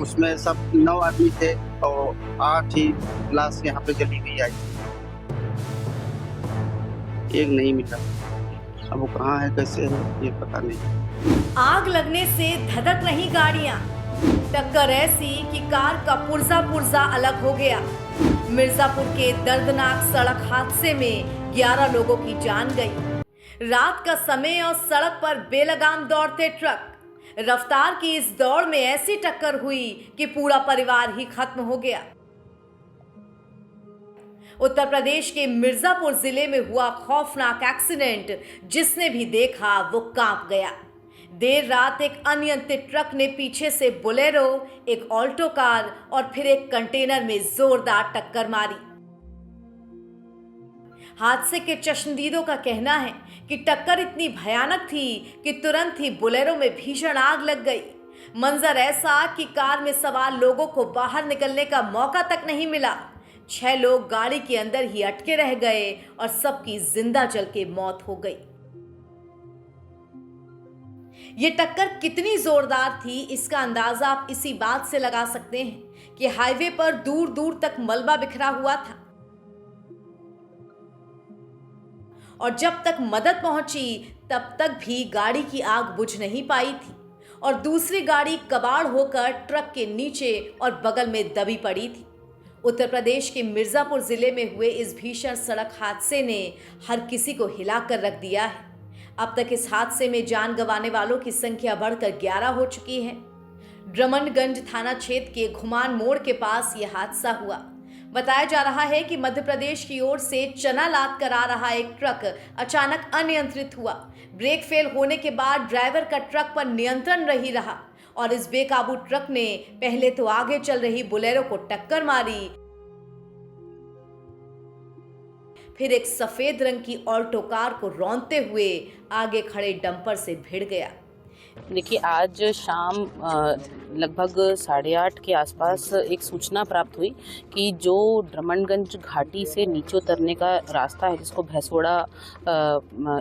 उसमें सब 9 आदमी थे और 8 ही लाश यहाँ पे जली हुई आई। एक नहीं मिला, अब वो कहाँ है कैसे है ये पता नहीं। आग लगने से धधक रही गाड़ियां, टक्कर ऐसी कि कार का पुर्जा पुर्जा अलग हो गया। मिर्जापुर के दर्दनाक सड़क हादसे में 11 लोगों की जान गई। रात का समय और सड़क पर बेलगाम दौड़ते ट्रक, रफ्तार की इस दौड़ में ऐसी टक्कर हुई कि पूरा परिवार ही खत्म हो गया। उत्तर प्रदेश के मिर्जापुर जिले में हुआ खौफनाक एक्सीडेंट, जिसने भी देखा वो कांप गया। देर रात एक अनियंत्रित ट्रक ने पीछे से बोलेरो, एक ऑल्टो कार और फिर एक कंटेनर में जोरदार टक्कर मारी। हादसे के चश्मदीदों का कहना है कि टक्कर इतनी भयानक थी कि तुरंत ही बोलेरो में भीषण आग लग गई। मंजर ऐसा कि कार में सवार लोगों को बाहर निकलने का मौका तक नहीं मिला। 6 लोग गाड़ी के अंदर ही अटके रह गए और सबकी जिंदा जल के मौत हो गई। ये टक्कर कितनी जोरदार थी, इसका अंदाजा आप इसी बात से लगा सकते हैं कि हाईवे पर दूर दूर तक मलबा बिखरा हुआ था और जब तक मदद पहुंची तब तक भी गाड़ी की आग बुझ नहीं पाई थी और दूसरी गाड़ी कबाड़ होकर ट्रक के नीचे और बगल में दबी पड़ी थी। उत्तर प्रदेश के मिर्जापुर जिले में हुए इस भीषण सड़क हादसे ने हर किसी को हिलाकर रख दिया है। अब तक इस हादसे में जान गंवाने वालों की संख्या बढ़कर 11 हो चुकी है। ड्रमनगंज थाना क्षेत्र के घुमान मोड़ के पास यह हादसा हुआ। बताया जा रहा है कि मध्य प्रदेश की ओर से चना लाद कर आ रहा एक ट्रक अचानक अनियंत्रित हुआ। ब्रेक फेल होने के बाद ड्राइवर का ट्रक पर नियंत्रण नहीं रहा और इस बेकाबू ट्रक ने पहले तो आगे चल रही बोलेरो को टक्कर मारी, फिर एक सफेद रंग की ऑल्टो कार को रौंदते हुए आगे खड़े डंपर से भिड़ गया। देखिए, आज शाम लगभग 8:30 के आसपास एक सूचना प्राप्त हुई कि जो ड्रमनगंज घाटी से नीचे उतरने का रास्ता है, जिसको भैंसोड़ा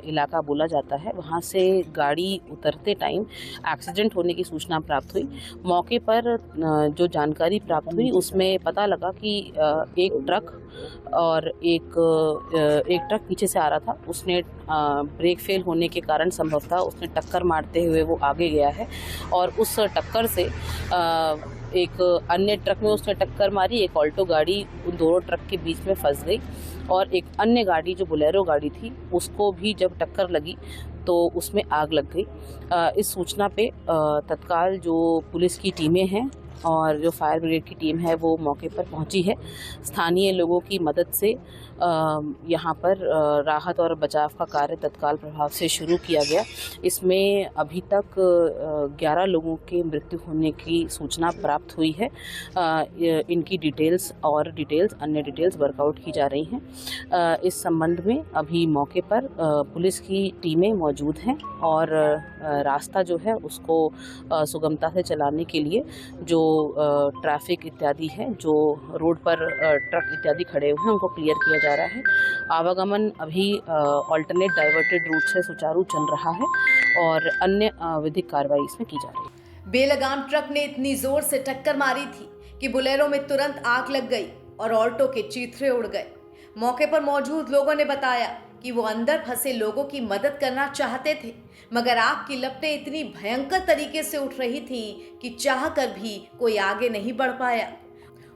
इलाका बोला जाता है, वहाँ से गाड़ी उतरते टाइम एक्सीडेंट होने की सूचना प्राप्त हुई। मौके पर जो जानकारी प्राप्त हुई उसमें पता लगा कि एक ट्रक और एक ट्रक पीछे से आ रहा था। उसने ब्रेक फेल होने के कारण संभवतः उसने टक्कर मारते हुए वो आगे गया है और उस टक्कर से एक अन्य ट्रक में उसने टक्कर मारी। एक ऑल्टो गाड़ी उन दोनों ट्रक के बीच में फंस गई और एक अन्य गाड़ी जो बोलेरो गाड़ी थी उसको भी जब टक्कर लगी तो उसमें आग लग गई। इस सूचना पे तत्काल जो पुलिस की टीमें हैं और जो फायर ब्रिगेड की टीम है वो मौके पर पहुंची है। स्थानीय लोगों की मदद से यहाँ पर राहत और बचाव का कार्य तत्काल प्रभाव से शुरू किया गया। इसमें अभी तक 11 लोगों के मृत्यु होने की सूचना प्राप्त हुई है। इनकी अन्य डिटेल्स वर्कआउट की जा रही हैं। इस संबंध में अभी मौके पर पुलिस की टीमें मौजूद हैं और रास्ता जो है उसको सुगमता से चलाने के लिए जो ट्रैफिक इत्यादि है, जो रोड पर ट्रक इत्यादि खड़े हुए हैं, उनको क्लियर किया जा रहा है। आवागमन अभी ऑल्टरनेट डाइवर्टेड रूट से सुचारू चल रहा है और अन्य विधिक कार्रवाई इसमें की जा रही है। बेलगाम ट्रक ने इतनी जोर से टक्कर मारी थी कि बोलेरो में तुरंत आग लग गई और ऑल्टो के चीथड़े उड़ गए। मौके पर मौजूद लोगों ने बताया कि वो अंदर फंसे लोगों की मदद करना चाहते थे, मगर आग की लपटें इतनी भयंकर तरीके से उठ रही थी कि चाहकर भी कोई आगे नहीं बढ़ पाया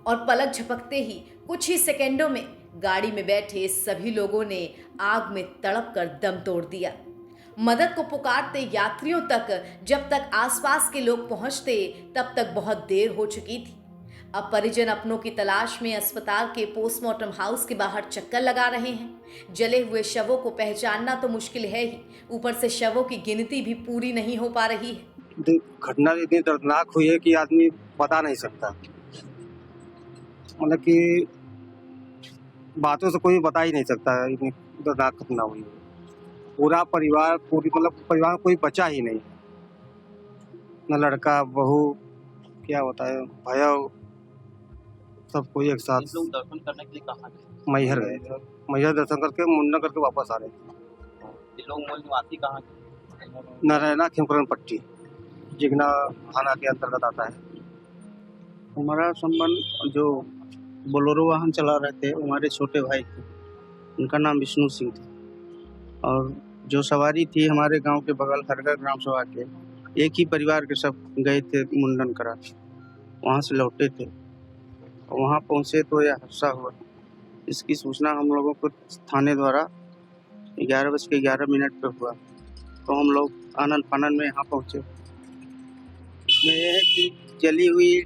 और पलक झपकते ही कुछ ही सेकंडों में गाड़ी में बैठे सभी लोगों ने आग में तड़प कर दम तोड़ दिया। मदद को पुकारते यात्रियों तक जब तक आसपास के लोग पहुंचते तब तक बहुत देर हो चुकी थी। अब परिजन अपनों की तलाश में अस्पताल के पोस्टमार्टम हाउस के बाहर चक्कर लगा रहे हैं। जले हुए शवों को पहचानना तो मुश्किल है ही, ऊपर से शवों की गिनती भी पूरी नहीं हो पा रही है। घटना इतनी दर्दनाक हुई है कि आदमी बता नहीं सकता, मतलब कि बातों से कोई बता ही नहीं सकता है। इतनी दर्दनाक घटना हुई है। पूरा परिवार परिवार में कोई बचा ही नहीं, न लड़का बहू क्या होता है भैया, सब कोई एक साथ। लोग दर्शन करने के लिए कहाँ गए? मैहर गए थे। मैहर दर्शन करके मुंडन करके वापस आ रहे थे। ये लोग मूल निवासी कहाँ के? नारायणा खिमकरण पट्टी जिगना थाना के अंतर्गत आता है। हमारा संबंध जो बोलेरो वाहन चला रहे थे वो हमारे छोटे भाई थे। उनका नाम विष्णु सिंह था और जो सवारी थी हमारे गांव के बगल हरगर ग्राम सभा के एक ही परिवार के सब गए थे मुंडन करा, वहाँ से लौटे थे। वहाँ पहुँचे तो यह हादसा हुआ। इसकी सूचना हम लोगों को थाने द्वारा 11:11 पर हुआ, तो हम लोग आनन फानन में यहाँ पहुँचे। इसमें यह है कि जली हुई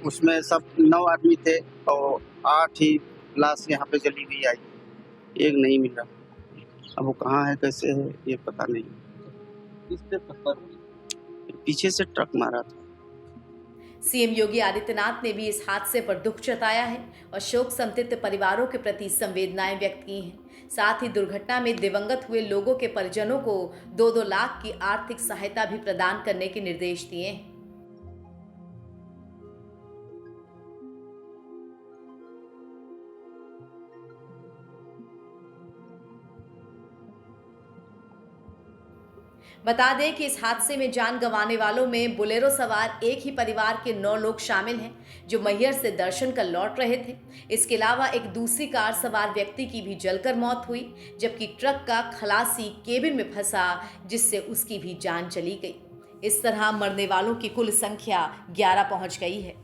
उसमें सब 9 आदमी थे और 8 ही लाश यहाँ पे जली हुई आई, एक नहीं मिला। अब वो कहाँ है कैसे है ये पता नहीं। किससे टक्कर हुई? पीछे से ट्रक मारा था। सीएम योगी आदित्यनाथ ने भी इस हादसे पर दुख जताया है और शोक संतप्त परिवारों के प्रति संवेदनाएं व्यक्त की हैं। साथ ही दुर्घटना में दिवंगत हुए लोगों के परिजनों को 2-2 लाख की आर्थिक सहायता भी प्रदान करने के निर्देश दिए हैं। बता दें कि इस हादसे में जान गंवाने वालों में बोलेरो सवार एक ही परिवार के 9 लोग शामिल हैं, जो मैहर से दर्शन कर लौट रहे थे। इसके अलावा एक दूसरी कार सवार व्यक्ति की भी जलकर मौत हुई, जबकि ट्रक का खलासी केबिन में फंसा, जिससे उसकी भी जान चली गई। इस तरह मरने वालों की कुल संख्या 11 पहुंच गई है।